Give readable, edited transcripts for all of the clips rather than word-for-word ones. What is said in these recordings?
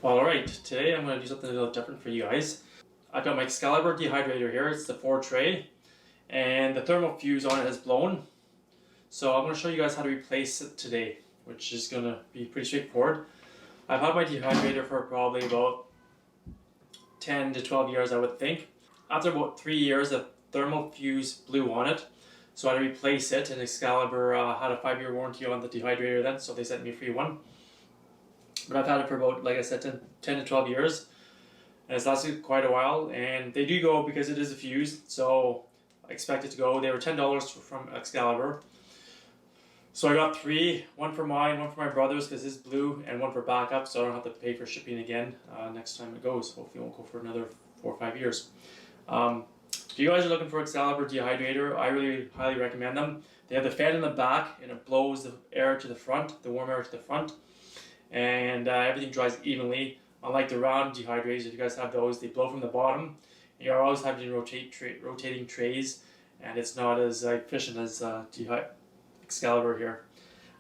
Alright, today I'm going to do something a little different for you guys. I've got my Excalibur Dehydrator here. It's the 4 tray, and the thermal fuse on it has blown. So I'm going to show you guys how to replace it today, which is going to be pretty straightforward. I've had my dehydrator for probably about 10 to 12 years, I would think. After about 3 years, the thermal fuse blew on it, so I had to replace it, and Excalibur had a 5-year warranty on the dehydrator then, so they sent me a free one. But I've had it for about, like I said, 10 to 12 years, and it's lasted quite a while, and they do go because it is a fuse, so I expect it to go. They were $10 from Excalibur. So I got 3, one for mine, one for my brother's because his blew, and one for backup, so I don't have to pay for shipping again next time it goes. Hopefully it won't go for another 4 or 5 years. If you guys are looking for Excalibur Dehydrator, I really highly recommend them. They have the fan in the back, and it blows the air to the front, the warm air to the front, and everything dries evenly. Unlike the round dehydrators, if you guys have those, they blow from the bottom. You're always having to rotating trays, and it's not as efficient as Excalibur here.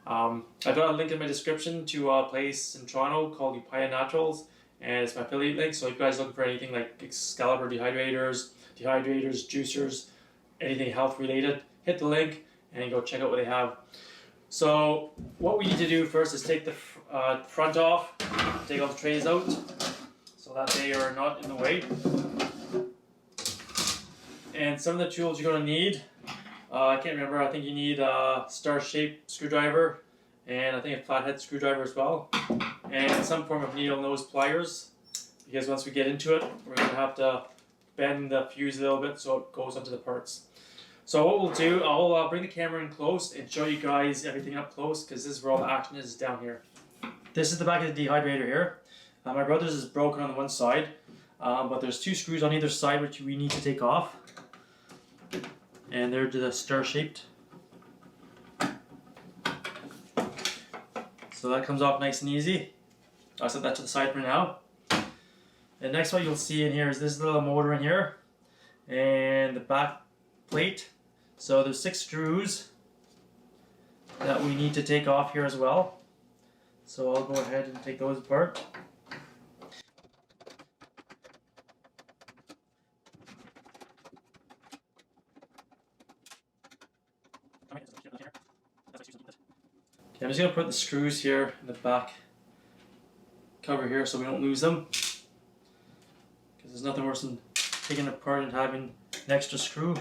I've got a link in my description to a place in Toronto called Upaya Naturals, and it's my affiliate link. So if you guys are looking for anything like Excalibur dehydrators, juicers, anything health related, hit the link and go check out what they have. So what we need to do first is take the front off, take all the trays out so that they are not in the way. And some of the tools you're going to need, I can't remember, I think you need a star-shaped screwdriver, and I think a flathead screwdriver as well, and some form of needle nose pliers, because once we get into it, we're going to have to bend the fuse a little bit so it goes onto the parts. So what we'll do, I'll bring the camera in close and show you guys everything up close, because this is where all the action is down here. This is the back of the dehydrator here. My brother's is broken on the one side, but there's 2 screws on either side which we need to take off. And they're the star-shaped. So that comes off nice and easy. I'll set that to the side for now. And next what you'll see in here is this little motor in here and the back plate. So there's 6 screws that we need to take off here as well. So I'll go ahead and take those apart. Okay, I'm just going to put the screws here in the back cover here so we don't lose them, because there's nothing worse than taking it apart and having an extra screw.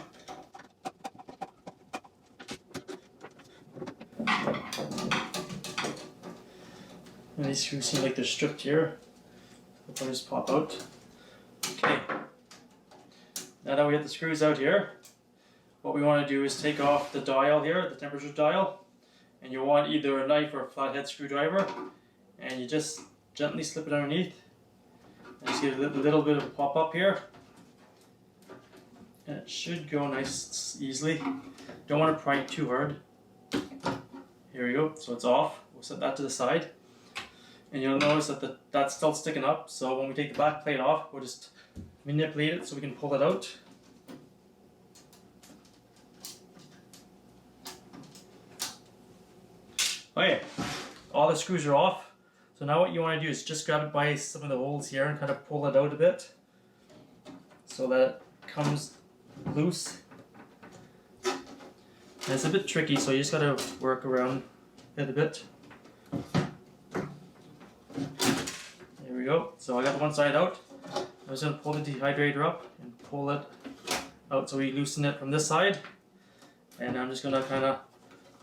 And these screws seem like they're stripped here, so they'll just pop out. Okay, now that we have the screws out here, what we want to do is take off the dial here, the temperature dial, and you want either a knife or a flathead screwdriver, and you just gently slip it underneath and just get a little bit of a pop up here, and it should go nice easily. Don't want to pry it too hard. Here we go, so it's off. We'll set that to the side, and you'll notice that that's still sticking up, so when we take the back plate off, we'll just manipulate it so we can pull it out. Okay, all the screws are off. So now what you want to do is just grab it by some of the holes here and kind of pull it out a bit so that it comes loose. And it's a bit tricky, so you just got to work around it a bit. There we go. So I got one side out. I'm just going to pull the dehydrator up and pull it out so we loosen it from this side. And I'm just going to kind of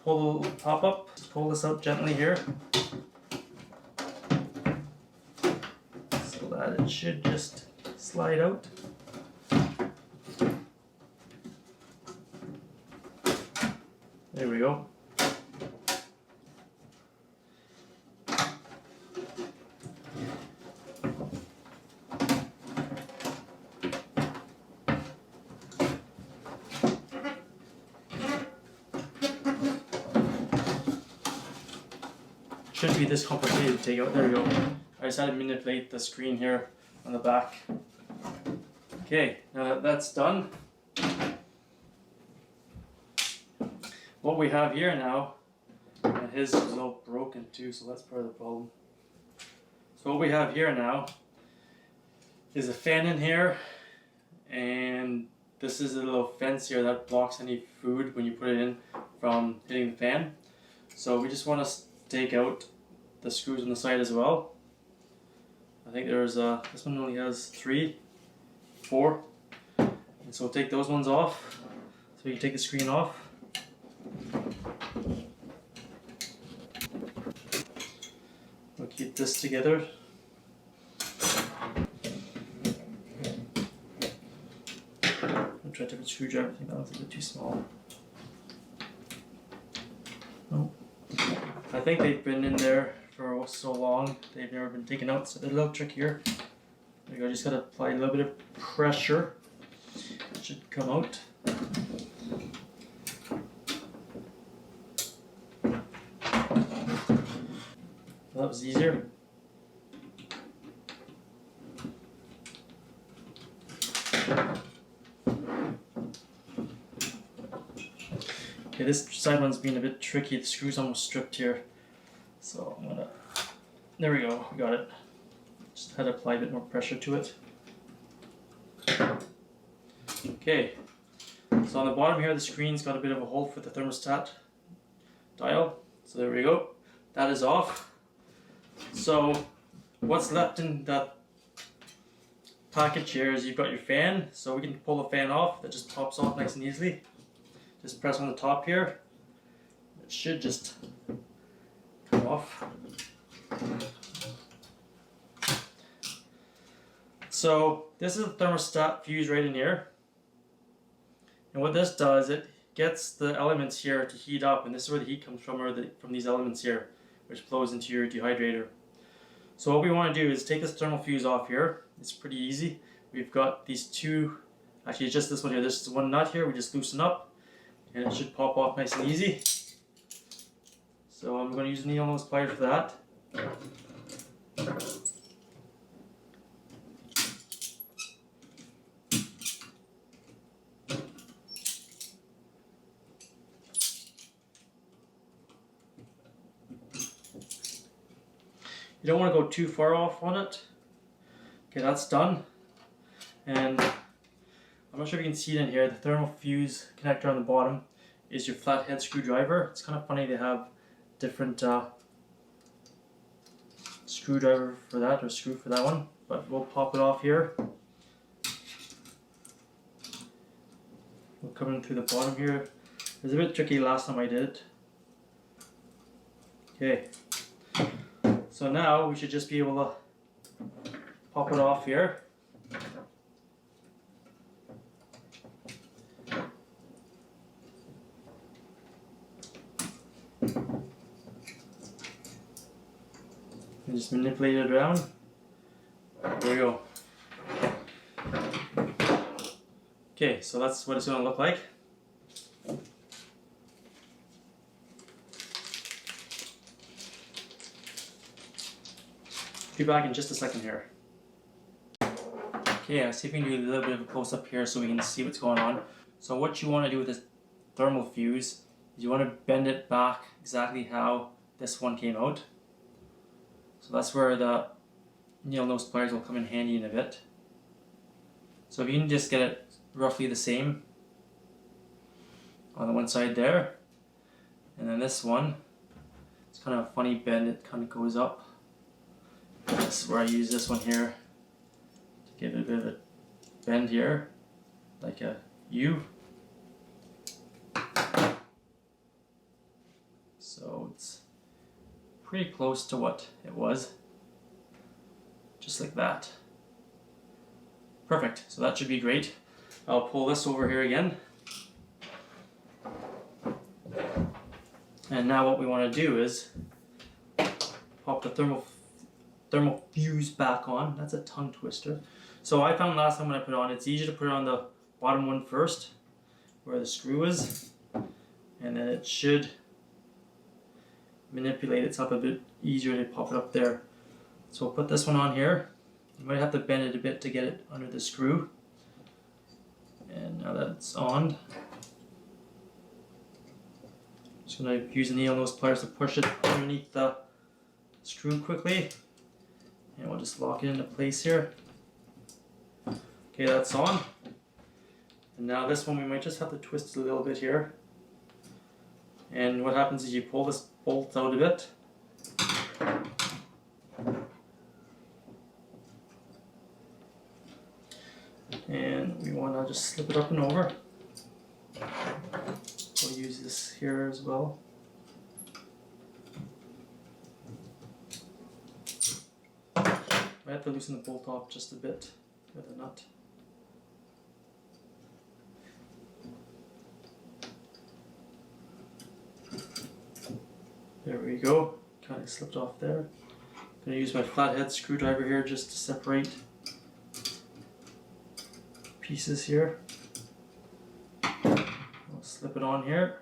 pull the top up, pull this out gently here, so that it should just slide out. There we go. Shouldn't be this complicated to take out. There we go. I just had to manipulate the screen here on the back. Okay, now that that's done, what we have here now, and his is all broken too, so that's part of the problem. So what we have here now is a fan in here, and this is a little fence here that blocks any food when you put it in from hitting the fan. So we just want to take out the screws on the side as well. I think there's this one only has 3, 4, and so we'll take those ones off so we can take the screen off. We'll keep this together. I'll try to take a screwdriver. I think that was a bit too small. No. I think they've been in there for so long, they've never been taken out, so they're a little trickier. There you go, just gotta apply a little bit of pressure. It should come out. That was easier. Okay, this side one's been a bit tricky. The screw's almost stripped here. So I'm gonna, there we go, we got it. Just had to apply a bit more pressure to it. Okay, so on the bottom here, the screen's got a bit of a hole for the thermostat dial. So there we go, that is off. So what's left in that package here is you've got your fan, so we can pull the fan off. That just pops off nice and easily. Just press on the top here. It should just come off. So this is the thermostat fuse right in here. And what this does, it gets the elements here to heat up, and this is where the heat comes from, or from these elements here, which flows into your dehydrator. So what we want to do is take this thermal fuse off here. It's pretty easy. We've got these two, actually it's just this one here. This is one nut here, we just loosen up and it should pop off nice and easy. So I'm going to use needle nose pliers for that. You don't want to go too far off on it. Okay, that's done. And I'm not sure if you can see it in here, the thermal fuse connector on the bottom is your flathead screwdriver. It's kind of funny they have different screwdriver for that, or screw for that one, but we'll pop it off here. We'll come in through the bottom here. It was a bit tricky last time I did it. Okay. So now we should just be able to pop it off here. And just manipulate it around. There we go. Okay, so that's what it's going to look like. Be back in just a second here. Okay, I'll see if we can do a little bit of a close up here so we can see what's going on. So what you want to do with this thermal fuse is you want to bend it back exactly how this one came out. So that's where the needle nose pliers will come in handy in a bit. So if you can just get it roughly the same on the one side there, and then this one, it's kind of a funny bend, it kind of goes up. This is where I use this one here to give it a bit of a bend here, like a U. So it's pretty close to what it was, just like that. Perfect, so that should be great. I'll pull this over here again. And now what we want to do is pop the thermal fuse back on. That's a tongue twister. So I found last time when I put it on, it's easier to put it on the bottom one first, where the screw is, and then it should manipulate itself a bit easier to pop it up there. So we'll put this one on here. You might have to bend it a bit to get it under the screw. And now that it's on, I'm just going to use the needle nose pliers to push it underneath the screw quickly. And we'll just lock it into place here. Okay, that's on. And now this one we might just have to twist it a little bit here. And what happens is you pull this bolt out a bit. And we want to just slip it up and over. We'll use this here as well. I have to loosen the bolt off just a bit with a nut. There we go. Kind of slipped off there. I'm going to use my flathead screwdriver here just to separate pieces here. I'll slip it on here.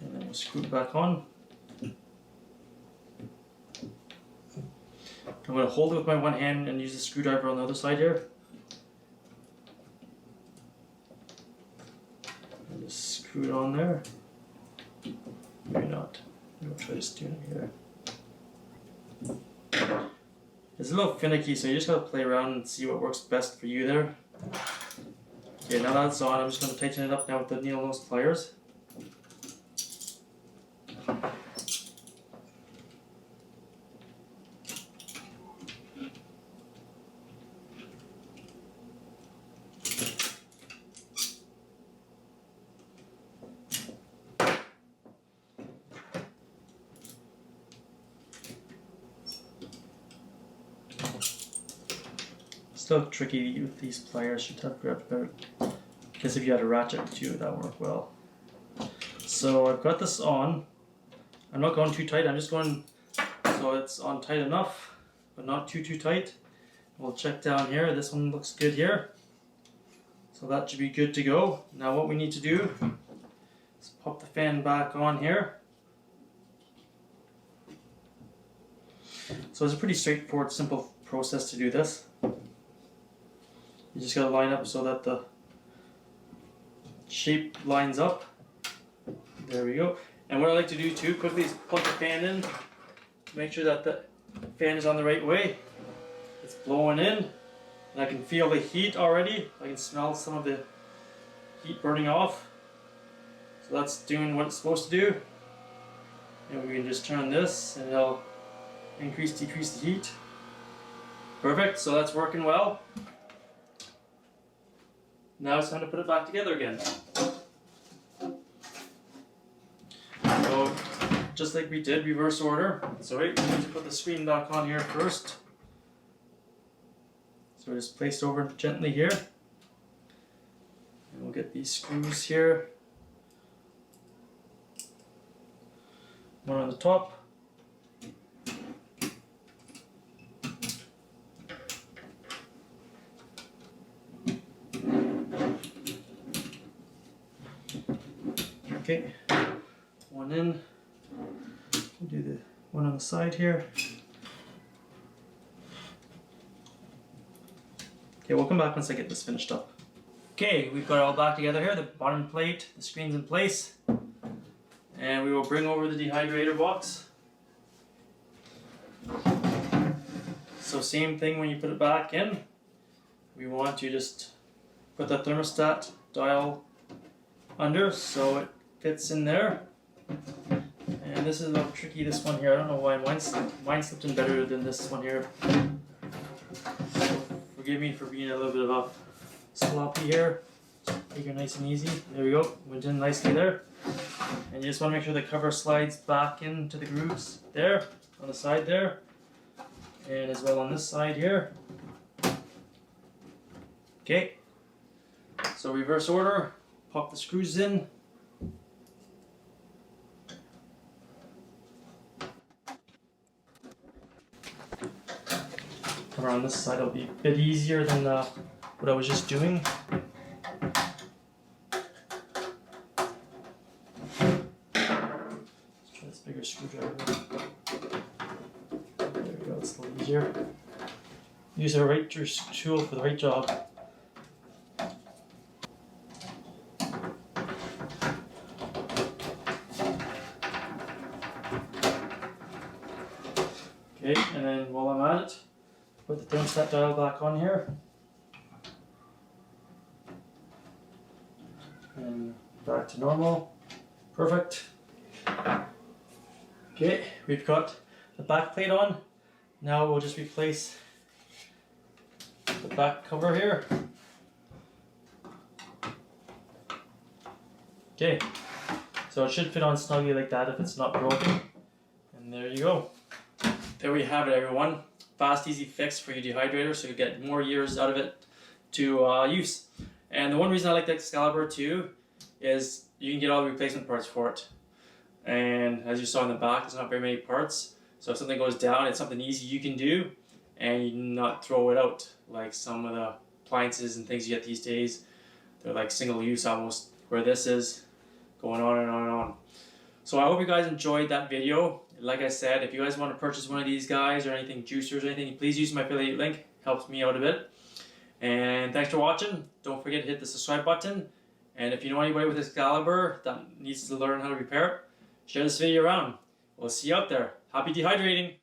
And then we'll screw it back on. I'm going to hold it with my one hand and use the screwdriver on the other side here. And just screw it on there. Maybe not. We'll try just doing it here. It's a little finicky, so you just got to play around and see what works best for you there. Okay, now that's on, I'm just going to tighten it up now with the needle nose pliers. Still tricky with these pliers, should have grabbed better, because if you had a ratchet too, that would work well. So I've got this on. I'm not going too tight, I'm just going so it's on tight enough, but not too tight. We'll check down here, this one looks good here. So that should be good to go. Now what we need to do is pop the fan back on here. So it's a pretty straightforward, simple process to do this. You just gotta line up so that the shape lines up. There we go. And what I like to do too, quickly, is plug the fan in. Make sure that the fan is on the right way. It's blowing in. And I can feel the heat already. I can smell some of the heat burning off. So that's doing what it's supposed to do. And we can just turn this and it'll increase, decrease the heat. Perfect, so that's working well. Now it's time to put it back together again. So, just like we did, reverse order. So wait, we need to put the screen back on here first. So just place over gently here. And we'll get these screws here. One on the top. Okay, one in, we'll do the one on the side here. Okay, we'll come back once I get this finished up. Okay, we've got it all back together here, the bottom plate, the screen's in place. And we will bring over the dehydrator box. So same thing when you put it back in. We want to just put the thermostat dial under so it fits in there. And this is a little tricky, this one here. I don't know why mine slipped in better than this one here. So forgive me for being a little bit of a sloppy here. Take it nice and easy. There we go, went in nicely there. And you just want to make sure the cover slides back into the grooves there, on the side there. And as well on this side here. Okay, so reverse order, pop the screws in. Cover on this side will be a bit easier than what I was just doing. Let's try this bigger screwdriver. There we go, it's a little easier. Use the right tool for the right job. Okay, and then while I'm at it, put the thermostat dial back on here. And back to normal. Perfect. Okay, we've got the back plate on. Now we'll just replace the back cover here. Okay, so it should fit on snugly like that if it's not broken. And there you go. There we have it, everyone. Fast, easy fix for your dehydrator, so you get more years out of it to use. And the one reason I like the Excalibur too is you can get all the replacement parts for it. And as you saw in the back, there's not very many parts. So if something goes down, it's something easy you can do and you not throw it out like some of the appliances and things you get these days. They're like single use almost, where this is going on and on and on. So I hope you guys enjoyed that video. Like I said, if you guys want to purchase one of these guys or anything, juicers or anything, please use my affiliate link. Helps me out a bit. And thanks for watching. Don't forget to hit the subscribe button. And if you know anybody with Excalibur that needs to learn how to repair it, share this video around. We'll see you out there. Happy dehydrating!